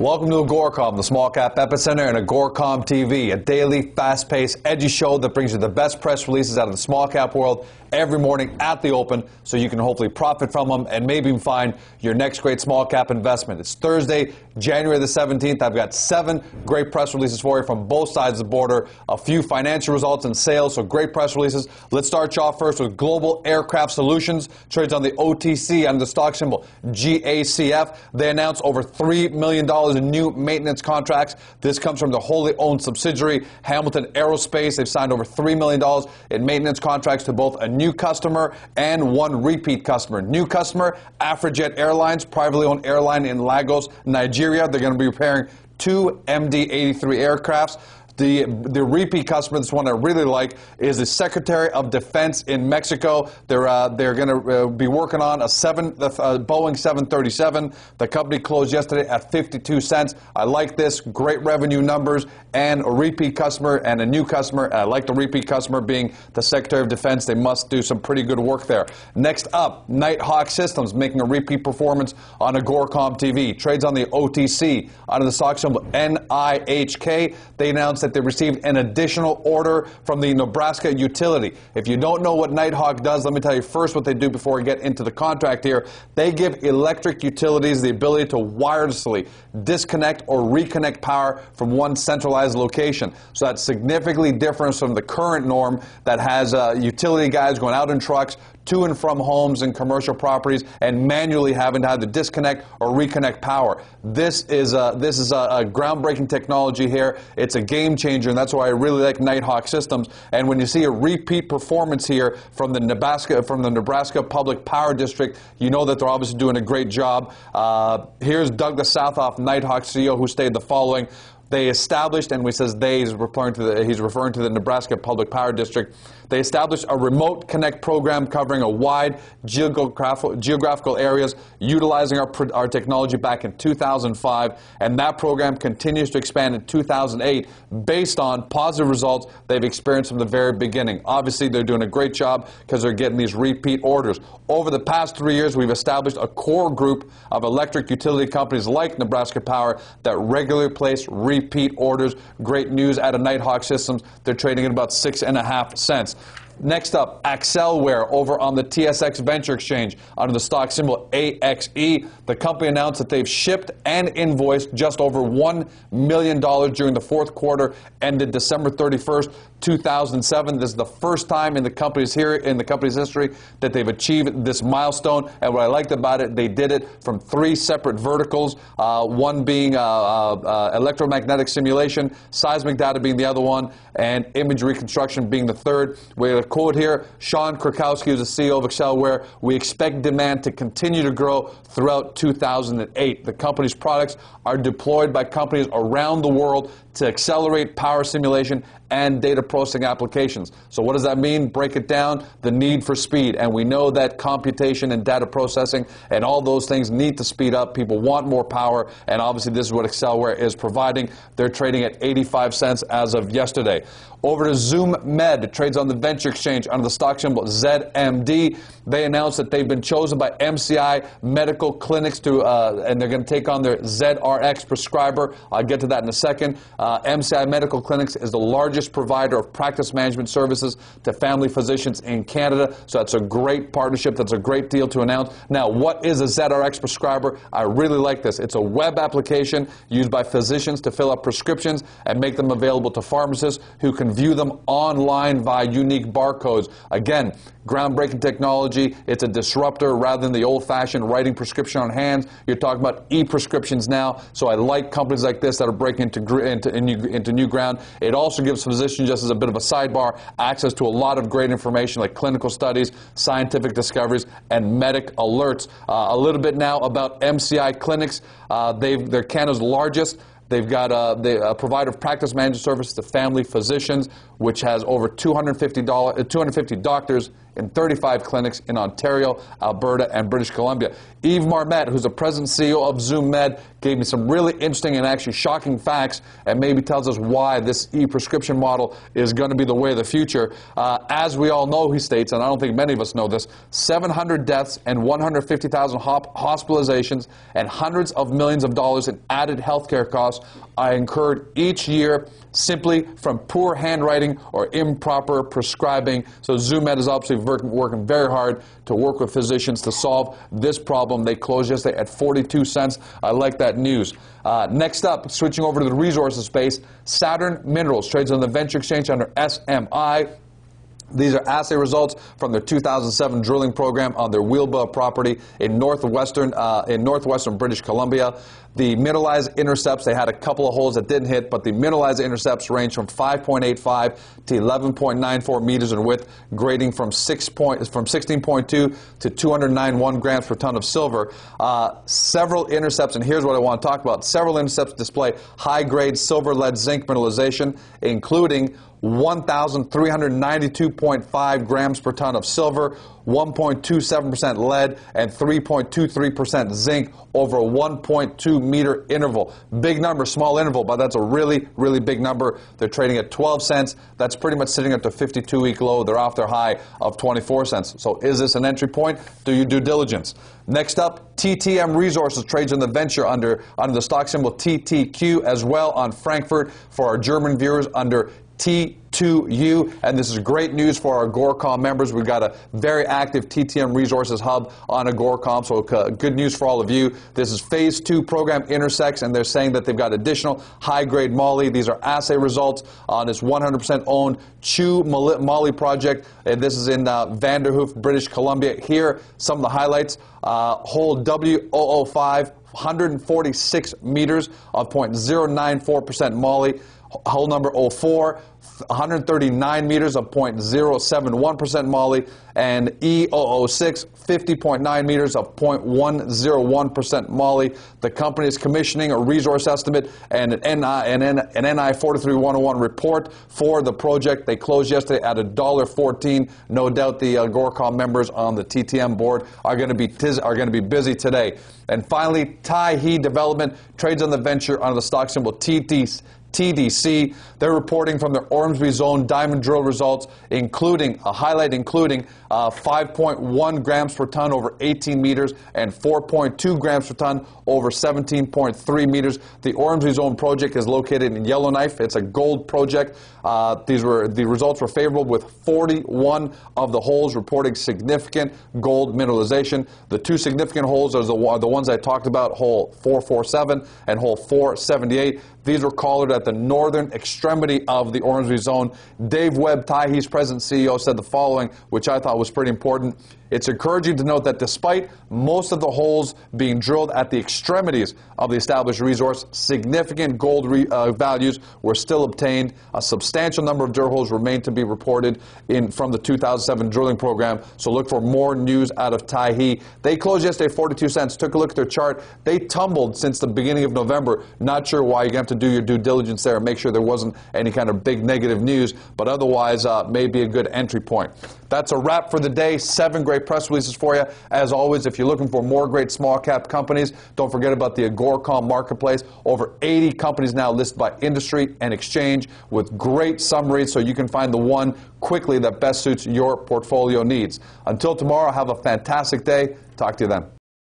Welcome to AGORACOM, the Small Cap Epicenter, and AGORACOM TV, a daily, fast-paced, edgy show that brings you the best press releases out of the small cap world every morning at the open, so you can hopefully profit from them and maybe even find your next great small cap investment. It's Thursday, January the 17th. I've got 7 great press releases for you from both sides of the border, a few financial results and sales, so great press releases. Let's start you off first with Global Aircraft Solutions, trades on the OTC under the stock symbol GACF. They announced over $3 million in new maintenance contracts. This comes from the wholly owned subsidiary, Hamilton Aerospace. They've signed over $3 million in maintenance contracts to both a new customer and one repeat customer. New customer, Afrojet Airlines, privately owned airline in Lagos, Nigeria. They're going to be repairing 2 MD-83 aircrafts. The repeat customer, this one I really like, is the Secretary of Defense in Mexico. They're going to be working on a Boeing 737. The company closed yesterday at 52 cents. I like this. Great revenue numbers and a repeat customer and a new customer. I like the repeat customer being the Secretary of Defense. They must do some pretty good work there. Next up, Nighthawk Systems making a repeat performance on AGORACOM TV. Trades on the OTC under the stock symbol NIHK. They announced that they received an additional order from the Nebraska utility. If you don't know what Nighthawk does, let me tell you first what they do before we get into the contract here. They give electric utilities the ability to wirelessly disconnect or reconnect power from one centralized location. So that's significantly different from the current norm that has utility guys going out in trucks to and from homes and commercial properties and manually having to either disconnect or reconnect power. This is a groundbreaking technology here. It's a game changer, and that's why I really like Nighthawk Systems. And when you see a repeat performance here from the Nebraska Public Power District, you know that they're obviously doing a great job. Here's Douglas Southoff, Nighthawk CEO, who stated the following. They established, and when he says they, he's referring to the Nebraska Public Power District. They established a remote connect program covering a wide geographical areas, utilizing our technology back in 2005, and that program continues to expand in 2008 based on positive results they've experienced from the very beginning. Obviously, they're doing a great job because they're getting these repeat orders. Over the past 3 years, we've established a core group of electric utility companies like Nebraska Power that regularly place repeat orders. Great news out of Nighthawk Systems. They're trading at about 6.5 cents. Next up, Acceleware over on the TSX Venture Exchange under the stock symbol AXE. The company announced that they've shipped and invoiced just over $1 million during the fourth quarter ended December 31st, 2007. This is the first time in the company's history that they've achieved this milestone. And what I liked about it, they did it from 3 separate verticals, one being electromagnetic simulation, seismic data being the other one, and image reconstruction being the third. We have a quote here. Sean Krakowski, who's the CEO of Acceleware, we expect demand to continue to grow throughout 2008. The company's products are deployed by companies around the world to accelerate power simulation and data processing applications. So what does that mean? Break it down, the need for speed. And we know that computation and data processing and all those things need to speed up. People want more power, and obviously this is what Acceleware is providing. They're trading at 85 cents as of yesterday. Over to Zoom Med, it trades on the Venture Exchange under the stock symbol ZMD. They announced that they've been chosen by MCI Medical Clinics and they're going to take on their ZRX prescriber. I'll get to that in a second. MCI Medical Clinics is the largest provider of practice management services to family physicians in Canada. So that's a great partnership. That's a great deal to announce. Now, what is a ZRX prescriber? I really like this. It's a web application used by physicians to fill up prescriptions and make them available to pharmacists who can view them online via unique barcodes. Again, groundbreaking technology. It's a disruptor rather than the old-fashioned writing prescription on hands. You're talking about e-prescriptions now. So I like companies like this that are breaking into new ground. It also gives physicians, just as a bit of a sidebar, access to a lot of great information like clinical studies, scientific discoveries, and medic alerts. A little bit now about MCI Clinics. They're Canada's largest. They've got a provider of practice management services to family physicians, which has over 250 doctors in 35 clinics in Ontario, Alberta, and British Columbia. Yves Marmet, who's the president and CEO of ZoomMed, gave me some really interesting and actually shocking facts, and maybe tells us why this e-prescription model is going to be the way of the future. As we all know, he states, and I don't think many of us know this, 700 deaths and 150,000 hospitalizations and hundreds of millions of dollars in added healthcare costs are incurred each year simply from poor handwriting or improper prescribing. So ZoomMed is obviously working very hard to work with physicians to solve this problem. They closed yesterday at 42 cents. I like that news. Next up, switching over to the resources space, Saturn Minerals trades on the venture exchange under SMI. These are assay results from their 2007 drilling program on their Wheelba property in northwestern British Columbia. The mineralized intercepts, they had a couple of holes that didn't hit, but the mineralized intercepts range from 5.85 to 11.94 meters in width, grading from 16.2 to 209.1 grams per ton of silver. Several intercepts, and here's what I want to talk about. Several intercepts display high-grade silver, lead, zinc mineralization, including 1,392.5 grams per ton of silver, 1.27% lead, and 3.23% zinc over a 1.2 meter interval. Big number, small interval, but that's a really, really big number. They're trading at 12 cents. That's pretty much sitting at the 52-week low. They're off their high of 24 cents. So is this an entry point? Do your due diligence. Next up, TTM Resources trades in the venture under the stock symbol TTQ, as well on Frankfurt for our German viewers under T2U, and this is great news for our AGORACOM members. We've got a very active TTM Resources hub on AGORACOM, so good news for all of you. This is phase 2 program intersects, and they're saying that they've got additional high-grade moly. These are assay results on this 100% owned Chew Moly project. And this is in Vanderhoof, British Columbia. Here, some of the highlights. Hole W005, 146 meters of 0.094% moly. Hole number 04, 139 meters of 0.071% moly, and E006, 50.9 meters of 0.101% moly. The company is commissioning a resource estimate and an NI 43101 report for the project. They closed yesterday at $1.14. No doubt the AGORACOM members on the TTM board are going to be busy today. And finally, Taehee Development trades on the venture under the stock symbol TDC. They're reporting from their Ormsby Zone diamond drill results, including 5.1 grams per ton over 18 meters and 4.2 grams per ton over 17.3 meters. The Ormsby Zone project is located in Yellowknife. It's a gold project. The results were favorable, with 41 of the holes reporting significant gold mineralization. The two significant holes are the ones I talked about, hole 447 and hole 478. These were collared at the northern extremity of the Ormsby Zone. Dave Webb, Taehee's president and CEO, said the following, which I thought was pretty important. It's encouraging to note that despite most of the holes being drilled at the extremities of the established resource, significant gold values were still obtained. A substantial number of drill holes remain to be reported from the 2007 drilling program, so look for more news out of Taehee. They closed yesterday at 42 cents. Took a look at their chart. They tumbled since the beginning of November. Not sure why. You have to do your due diligence there and make sure there wasn't any kind of big negative news, but otherwise maybe a good entry point. That's a wrap for the day. 7 great press releases for you. As always, if you're looking for more great small cap companies, don't forget about the AGORACOM marketplace. Over 80 companies now listed by industry and exchange with great summaries, so you can find the one quickly that best suits your portfolio needs. Until tomorrow, have a fantastic day. Talk to you then.